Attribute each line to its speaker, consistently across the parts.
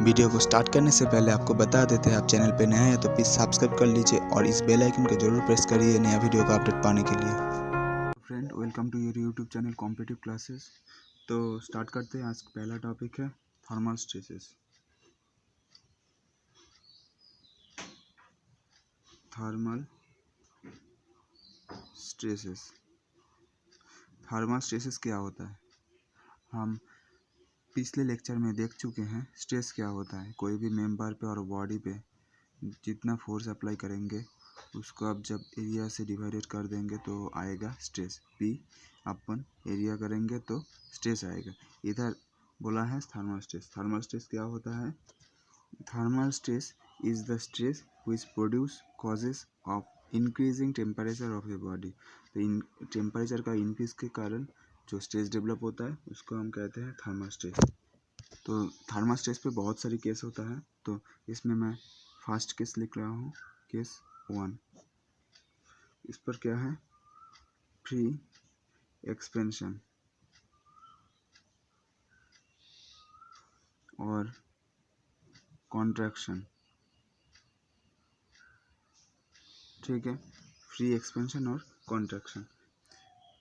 Speaker 1: Video को start करने से पहले आपको बता देते हैं, आप चैनल पे नए हैं तो प्लीज़ सब्सक्राइब कर लीजिए और इस बेल आइकन को जरूर प्रेस करिए नया वीडियो का अपडेट पाने के लिए। Friend, welcome to your YouTube channel competitive classes. तो स्टार्ट करते हैं। आज पहला टॉपिक है thermal stresses. Thermal stresses thermal stresses क्या होता है? हम पिछले लेक्चर में देख चुके हैं स्ट्रेस क्या होता है। कोई भी मेंबर पे और बॉडी पे जितना फोर्स अप्लाई करेंगे उसको अब जब एरिया से डिवाइडेड कर देंगे तो आएगा स्ट्रेस। पी अपन एरिया करेंगे तो स्ट्रेस आएगा। इधर बोला है थर्मल स्ट्रेस। थर्मल स्ट्रेस क्या होता है? Thermal stress is the stress which produce causes of increasing temperature of a body. तो टेम्परेचर का इंक्रीज के कारण जो स्ट्रेस डेवलप होता है उसको हम कहते हैं थर्मल स्ट्रेस। तो थर्मल स्ट्रेस पे बहुत सारी केस होता है। तो इसमें मैं फर्स्ट केस लिख रहा हूँ, केस 1। इस पर क्या है? फ्री एक्सपेंशन और कॉन्ट्रैक्शन। ठीक है, फ्री एक्सपेंशन और कॉन्ट्रैक्शन।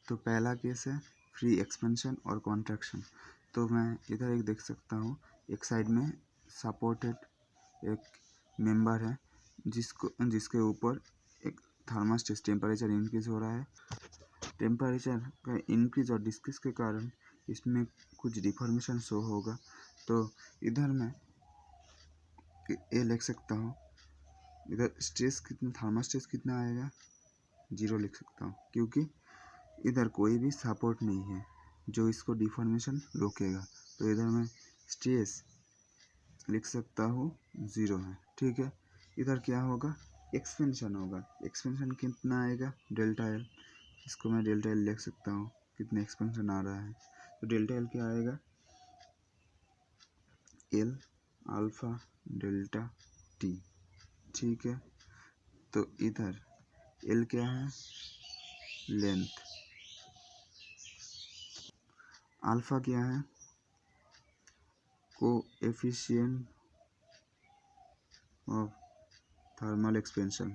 Speaker 1: तो पहला केस है फ्री एक्सपेंशन और कॉन्ट्रैक्शन। तो मैं इधर एक देख सकता हूँ, एक साइड में सपोर्टेड एक मेंबर है जिसके ऊपर एक थर्मल स्ट्रेस टेम्परेचर इंक्रीज हो रहा है। टेम्परेचर का इंक्रीज और डिक्रीज के कारण इसमें कुछ डिफॉर्मेशन शो होगा। तो इधर मैं ये लिख सकता हूँ, इधर स्ट्रेस कितना, थर्मल स्ट्रेस कितना आएगा? 0 लिख सकता हूँ, क्योंकि इधर कोई भी सपोर्ट नहीं है जो इसको डिफॉर्मेशन रोकेगा। तो इधर मैं स्ट्रेस लिख सकता हूँ 0 है। ठीक है, इधर क्या होगा? एक्सपेंशन होगा। एक्सपेंशन कितना आएगा? Delta L. इसको मैं डेल्टा एल लिख सकता हूँ, कितना एक्सपेंशन आ रहा है। तो डेल्टा एल क्या आएगा? L alpha delta T. ठीक है, तो इधर एल क्या है? लेंथ। अल्फा क्या है? Coefficient of thermal expansion.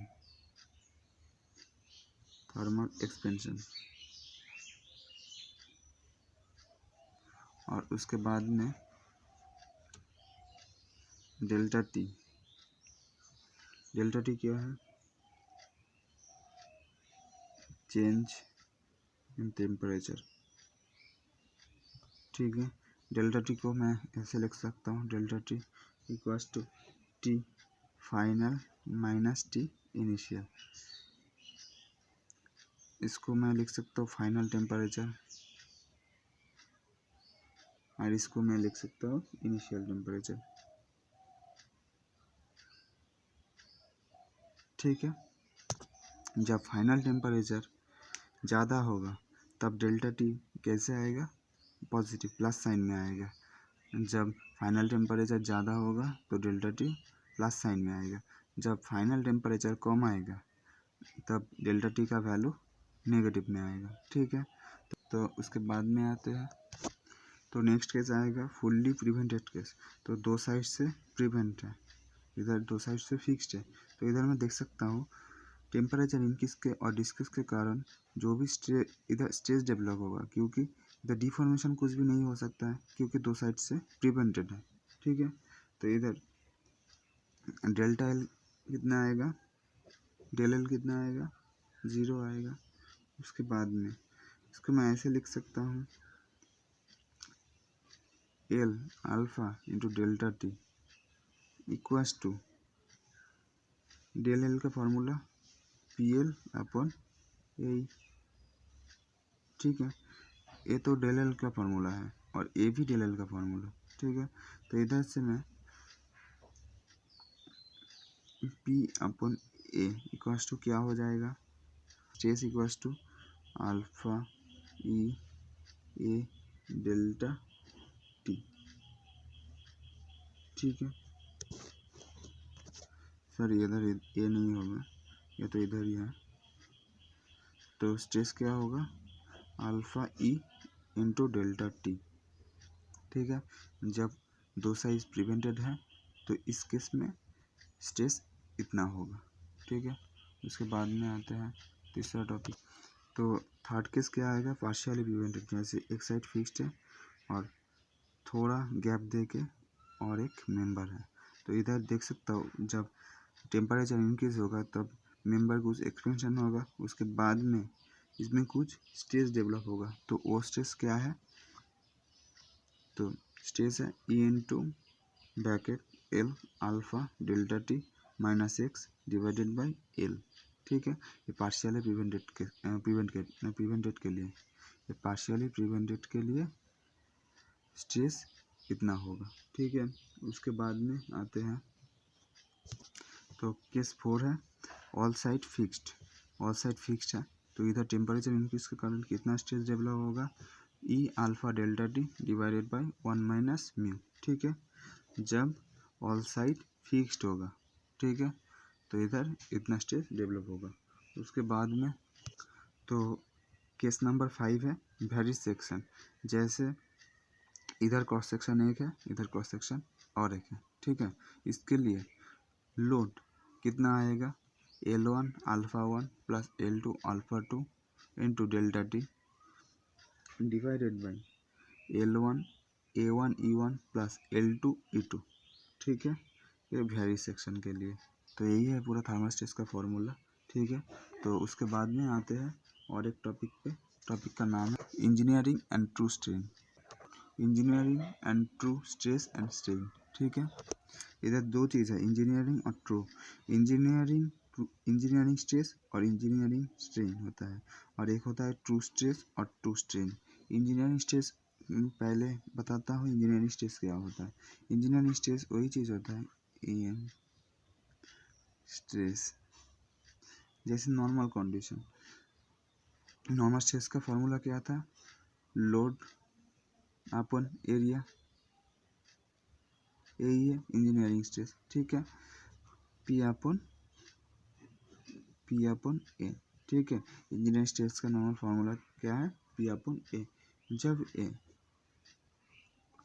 Speaker 1: और उसके बाद में डेल्टा टी। डेल्टा टी क्या है? Change in temperature. ठीक है, डेल्टा टी को मैं ऐसे लिख सकता हूँ, delta T equals to T final minus T initial. इसको मैं लिख सकता हूँ फाइनल टेम्परेचर और इसको मैं लिख सकता हूँ इनिशियल टेम्परेचर। ठीक है, जब फाइनल टेम्परेचर ज़्यादा होगा तब डेल्टा टी कैसे आएगा? पॉजिटिव प्लस साइन में आएगा। जब फाइनल टेम्परेचर ज़्यादा होगा तो डेल्टा टी प्लस साइन में आएगा। जब फाइनल टेम्परेचर कम आएगा तब डेल्टा टी का वैल्यू नेगेटिव में आएगा। ठीक है, तो उसके बाद में आते हैं, तो नेक्स्ट केस आएगा फुल्ली प्रिवेंटेड केस। तो दो साइड से प्रिवेंट है, इधर दो साइड से फिक्स्ड है। तो इधर मैं देख सकता हूँ टेम्परेचर इंक्रीज के और डिक्रीज के कारण जो भी इधर स्ट्रेस डेवलप होगा, क्योंकि इधर डिफॉर्मेशन कुछ भी नहीं हो सकता है क्योंकि दो साइड से प्रिवेंटेड है। ठीक है, तो इधर डेल्टा एल कितना आएगा? डेल एल कितना आएगा? 0 आएगा। उसके बाद में इसको मैं ऐसे लिख सकता हूँ, L alpha into delta T equals to del L का formula P L upon A. ठीक है, ये तो डेल एल का फार्मूला है और ए भी डेल एल का फार्मूला। ठीक है, तो इधर से मैं P upon A equals to क्या हो जाएगा? Stress equals to alpha E A delta T. ठीक है, सर इधर ए नहीं होगा, ये तो इधर ही है। तो स्ट्रेस क्या होगा? Alpha E into delta T. ठीक है, जब दो साइड प्रिवेंटेड है तो इस केस में स्ट्रेस इतना होगा, ठीक है। उसके बाद में आते हैं तीसरा टॉपिक। तो थर्ड केस क्या आएगा, पार्शियली प्रिवेंटेड, जैसे एक साइड फिक्स्ड है और थोड़ा गैप दे के और एक मेंबर है। तो इधर देख सकता हूँ जब टेम्परेचर इंक्रीज होगा तब मेंबर कुछ एक्सपेंशन होगा, उसके बाद में इसमें कुछ स्ट्रेस डेवलप होगा। तो वो स्ट्रेस क्या है, तो स्ट्रेस है E into bracket L alpha delta T minus x divided by L, ठीक है। ये पार्शियली प्रिवेंटेड के लिए, ये पार्शियली प्रिवेंटेड के लिए स्ट्रेस इतना होगा, ठीक है। उसके बाद में आते हैं तो केस 4 है all side fixed. All side fixed है तो इधर टेम्परेचर इंक्रीज के कारण कितना स्ट्रेस डेवलप होगा, E alpha delta T divided by 1 minus mu, ठीक है। जब ऑल साइड फिक्स्ड होगा, ठीक है, तो इधर इतना स्ट्रेस डेवलप होगा। उसके बाद में तो केस नंबर 5 है वेरियस सेक्शन, जैसे इधर क्रॉस सेक्शन एक है, इधर क्रॉस सेक्शन और एक है, ठीक है। इसके लिए लोड कितना आएगा, L1 alpha 1 plus L2 alpha 2 into delta T divided by L1 A1 E1 plus L2 E2, ठीक है। ये वेरियस सेक्शन के लिए। तो यही है पूरा थर्मल का फॉर्मूला, ठीक है। तो उसके बाद में आते हैं और एक टॉपिक पे, टॉपिक का नाम है engineering and true strain. Engineering and true stress and strain, ठीक है। इधर दो चीज़ है, इंजीनियरिंग और ट्रू। इंजीनियरिंग स्ट्रेस और इंजीनियरिंग स्ट्रेन होता है, और एक होता है ट्रू स्ट्रेस और ट्रू स्ट्रेन। इंजीनियरिंग स्ट्रेस पहले बताता हूँ, इंजीनियरिंग स्ट्रेस क्या होता है। इंजीनियरिंग स्ट्रेस वही चीज़ होता है EM स्ट्रेस, जैसे नॉर्मल कंडीशन। नॉर्मल स्ट्रेस का फॉर्मूला क्या था, लोड अपन एरिया, यही है इंजीनियरिंग स्ट्रेस, ठीक है। पी अपन ए, ठीक है। इंजीनियरिंग स्ट्रेस का नॉर्मल फार्मूला क्या है, पी अपन ए। जब ए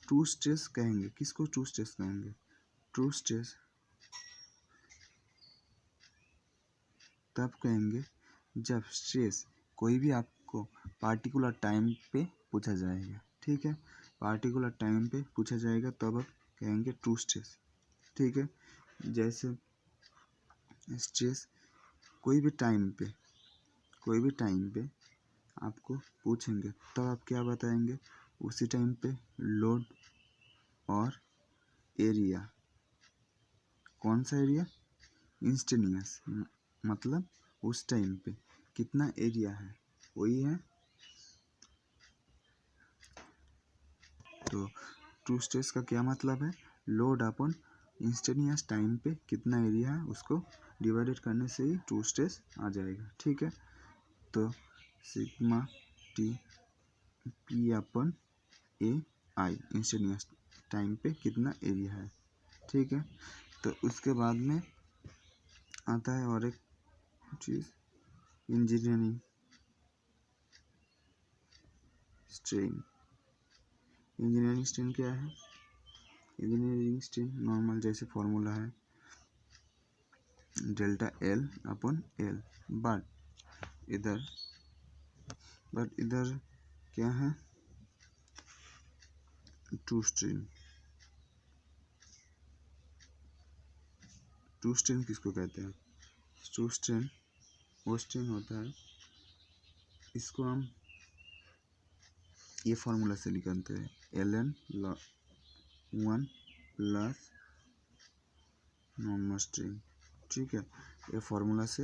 Speaker 1: ट्रू स्ट्रेस कहेंगे, किसको ट्रू स्ट्रेस कहेंगे, ट्रू स्ट्रेस तब कहेंगे जब स्ट्रेस कोई भी आपको पार्टिकुलर टाइम पे पूछा जाएगा, ठीक है। पार्टिकुलर टाइम पे पूछा जाएगा तब आप कहेंगे ट्रू स्ट्रेस, ठीक है। जैसे स्ट्रेस कोई भी टाइम पे आपको पूछेंगे तब आप क्या बताएंगे, उसी टाइम पे लोड और एरिया, कौन सा एरिया, इंस्टेंटेनियस, मतलब उस टाइम पे कितना एरिया है वही है। तो ट्रू स्ट्रेस का क्या मतलब है, लोड अपन इंस्टेंटेनियस टाइम पे कितना एरिया है उसको डिवाइडेड करने से ही ट्रू स्ट्रेस आ जाएगा, ठीक है। तो सिग्मा टी पी अपन ए आई इंस्टेंटेनियस टाइम पे कितना एरिया है, ठीक है। तो उसके बाद में आता है और एक चीज़ इंजीनियरिंग स्ट्रेन। इंजीनियरिंग स्ट्रेन क्या है, इंजीनियरिंग स्ट्रेन नॉर्मल जैसे फॉर्मूला है delta L upon L, but इधर क्या है, ट्रू स्ट्रेन। ट्रू स्ट्रेन किसको कहते हैं, ट्रू स्ट्रेन वो स्ट्रेन होता है, इसको हम ये फार्मूला से निकालते हैं ln 1 प्लस नॉर्मल स्ट्रेन, ठीक है। ये फार्मूला से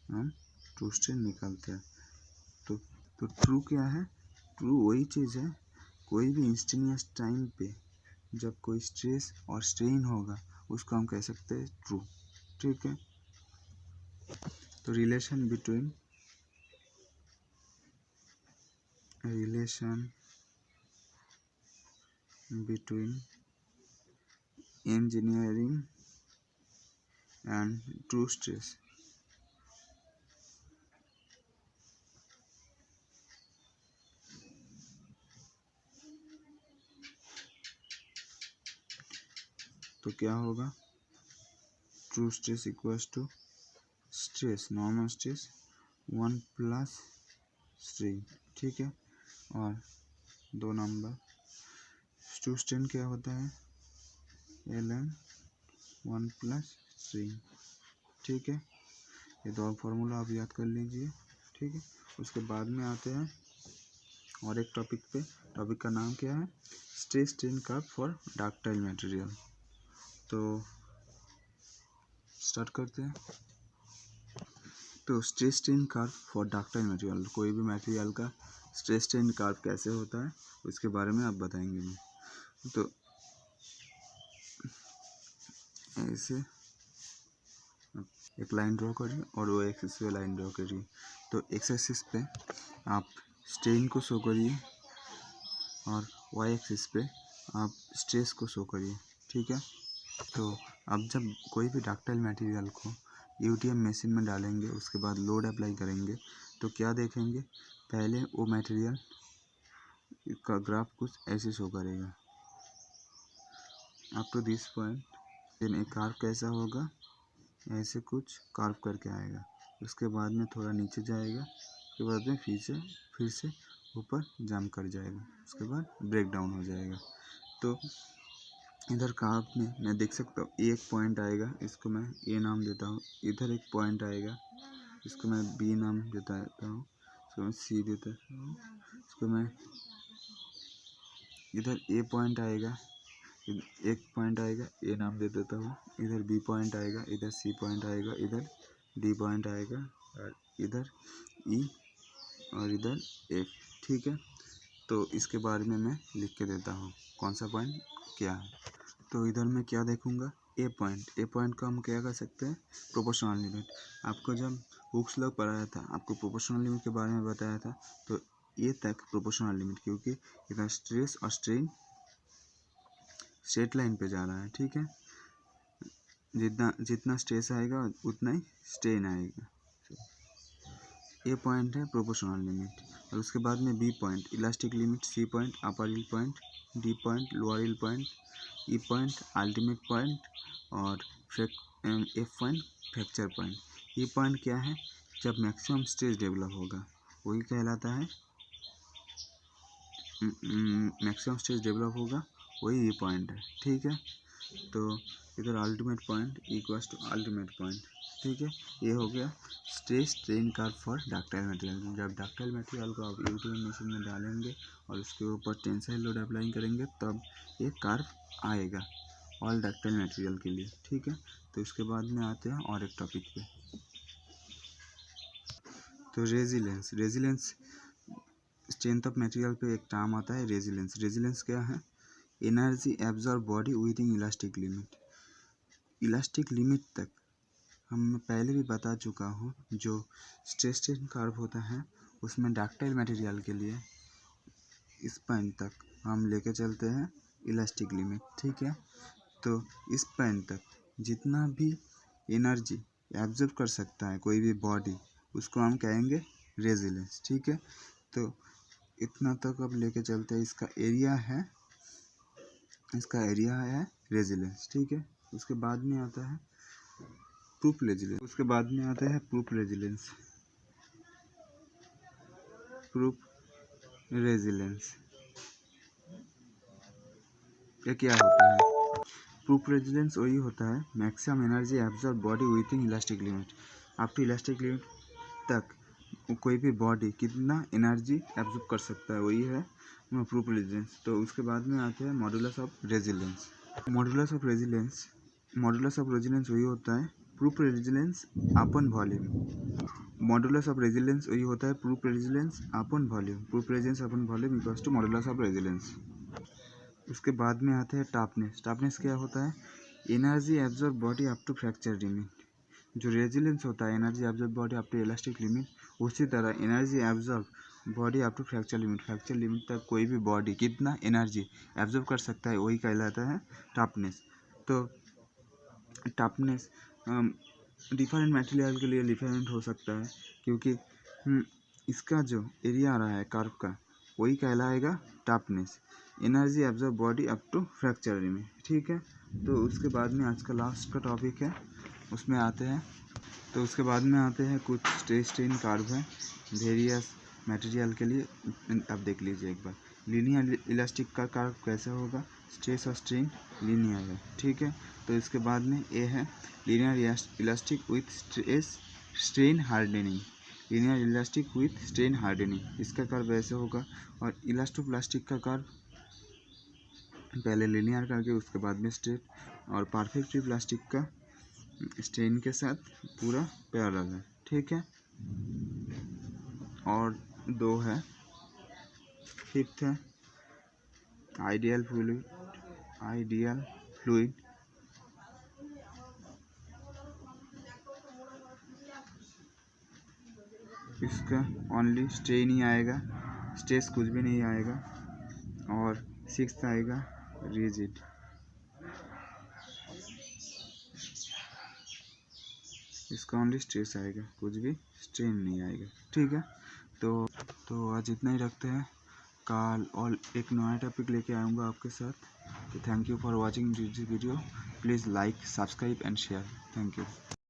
Speaker 1: हम ट्रू स्ट्रेन निकालते हैं। तो ट्रू क्या है, ट्रू वही चीज़ है, कोई भी इंस्टेंटेनियस टाइम पे जब कोई स्ट्रेस और स्ट्रेन होगा उसको हम कह सकते हैं ट्रू, ठीक है। तो relation between engineering and true stress. तो क्या होगा, true stress equals to stress normal stress 1 plus strain, ठीक है। और 2 नंबर ट्रू स्ट्रेन क्या होता है, ln 1 प्लस स्ट्रेन, ठीक है। ये दो फॉर्मूला आप याद कर लीजिए, ठीक है। उसके बाद में आते हैं और एक टॉपिक पे, टॉपिक का नाम क्या है, stress strain curve for ductile material. तो स्टार्ट करते हैं। तो stress strain curve for ductile material, कोई भी मटेरियल का स्ट्रेस स्ट्रेन कर्व कैसे होता है उसके बारे में आप बताएंगे मैं। तो ऐसे एक लाइन ड्रॉ करिए और वो एक्सिस पे लाइन ड्रॉ करिए। तो एक्स एक्सिस पे आप स्ट्रेन को शो करिए और वाई एक्सिस पे आप स्ट्रेस को शो करिए, ठीक है। तो अब जब कोई भी डक्टाइल मटेरियल को यूटीएम मशीन में डालेंगे, उसके बाद लोड अप्लाई करेंगे, तो क्या देखेंगे, पहले वो मटेरियल का ग्राफ कुछ ऐसे शो करेगा up to this point, then एक कार्व कैसा होगा, ऐसे कुछ कार्व करके आएगा। उसके बाद में थोड़ा नीचे जाएगा, उसके बाद में फिर से ऊपर जंप कर जाएगा, उसके बाद ब्रेक डाउन हो जाएगा। तो इधर कार्व में मैं देख सकता हूँ एक पॉइंट आएगा, इसको मैं ए नाम देता हूँ। इधर एक पॉइंट आएगा, इसको मैं बी नाम देता हूँ, इसको मैं सी देता हूँ, इसको मैं इधर ए पॉइंट आएगा, एक पॉइंट आएगा ए नाम दे देता हूँ। इधर बी पॉइंट आएगा, इधर सी पॉइंट आएगा, इधर डी पॉइंट आएगा, और इधर ई और इधर एफ, ठीक है। तो इसके बारे में मैं लिख के देता हूँ कौन सा पॉइंट क्या है। तो इधर मैं क्या देखूँगा, ए पॉइंट को हम क्या कर सकते हैं, प्रोपोर्शनल लिमिट। आपको जब हुक्स लॉ पढ़ाया था, आपको प्रोपोर्शनल लिमिट के बारे में बताया था। तो ये तक प्रोपोर्शनल लिमिट, क्योंकि इधर स्ट्रेस और स्ट्रेन स्ट्रेट लाइन पे जा रहा है, ठीक है। जितना स्ट्रेस आएगा उतना ही स्ट्रेन आएगा। ए पॉइंट है प्रोपोर्शनल लिमिट। और उसके बाद में B point elastic limit, C point upper yield point, D point lower yield point, E point ultimate point और F point fracture point. E point क्या है, जब मैक्सिमम स्ट्रेस डेवलप होगा वही कहलाता है, मैक्सिमम स्ट्रेस डेवलप होगा वही ई पॉइंट है, ठीक है। तो इधर ultimate point equals to ultimate point, ठीक है। ये हो गया stress strain curve for ductile material. जब डक्टाइल मटेरियल को आप यूटीएम मशीन में डालेंगे और उसके ऊपर टेंसाइल लोड अप्लाई करेंगे, तब ये कर्व आएगा ऑल डक्टाइल मटेरियल के लिए, ठीक है। तो इसके बाद में आते हैं और एक टॉपिक पे। तो रेजिलेंस स्ट्रेंथ ऑफ मटेरियल पे एक टर्म आता है, रेजिलेंस क्या है, energy absorb body within elastic limit. Elastic limit तक हम पहले भी बता चुका हूँ, जो स्ट्रेस स्ट्रेन कर्व होता है उसमें डक्टाइल मटेरियल के लिए इस पॉइंट तक हम लेके चलते हैं इलास्टिक लिमिट, ठीक है। तो इस पॉइंट तक जितना भी एनर्जी एब्जॉर्ब कर सकता है कोई भी बॉडी, उसको हम कहेंगे रेजिलेंस, ठीक है। तो इतना तक अब लेके चलते हैं, इसका एरिया है रेजिलेंस, ठीक है। उसके बाद में आता है प्रूफ रेजिलेंस। ये क्या होता है, प्रूफ रेजिलेंस वही होता है maximum energy absorb body within elastic limit. Up to elastic limit तक कोई भी बॉडी कितना एनर्जी एब्जॉर्ब कर सकता है, वही है प्रूफ रेजिलेंस। तो उसके बाद में आते हैं modulus of resilience. Modulus of resilience वही होता है proof resilience upon volume. Modulus of resilience वही होता है proof resilience upon volume equals to modulus of resilience. उसके बाद में आते हैं टफनेस क्या होता है, energy absorb body up to fracture limit. जो रेजिलेंस होता है energy absorb body up to elastic limit, उसी तरह energy absorb body up to fracture limit तक कोई भी बॉडी कितना एनर्जी एब्जॉर्ब कर सकता है वही कहलाता है टफनेस। तो टफनेस डिफरेंट मटेरियल के लिए डिफरेंट हो सकता है, क्योंकि इसका जो एरिया आ रहा है कर्व का वही कहलाएगा toughness, energy absorb body up to fracture limit, ठीक है। तो उसके बाद में आज का लास्ट का टॉपिक है, उसमें आते हैं। तो उसके बाद में आते हैं कुछ स्ट्रेस स्ट्रेन कर्व है वेरियस मटेरियल के लिए। अब देख लीजिए एक बार, लीनियर इलास्टिक का कर्व कैसे होगा, स्ट्रेस और स्ट्रेन लीनियर है, ठीक है। तो इसके बाद में ये है linear elastic with stress strain hardening, linear elastic with strain hardening, इसका कर्व ऐसे होगा। और इलास्टोप्लास्टिक का कर्व पहले लीनियर करके उसके बाद में स्ट्रेट, और परफेक्ट प्लास्टिक का स्ट्रेन के साथ पूरा पैरेलल है, ठीक है। और दो है, फिफ्थ है आइडियल फ्लूइड, इसका ओनली स्ट्रेन ही आएगा, स्ट्रेस कुछ भी नहीं आएगा। और सिक्स्थ आएगा रिजिड, इसका ओनली स्ट्रेस आएगा, कुछ भी स्ट्रेन नहीं आएगा, ठीक है। तो आज इतना ही रखते हैं, कल और एक नया टॉपिक लेके आऊँगा आपके साथ। तो thank you for watching this video, please like, subscribe and share, thank you.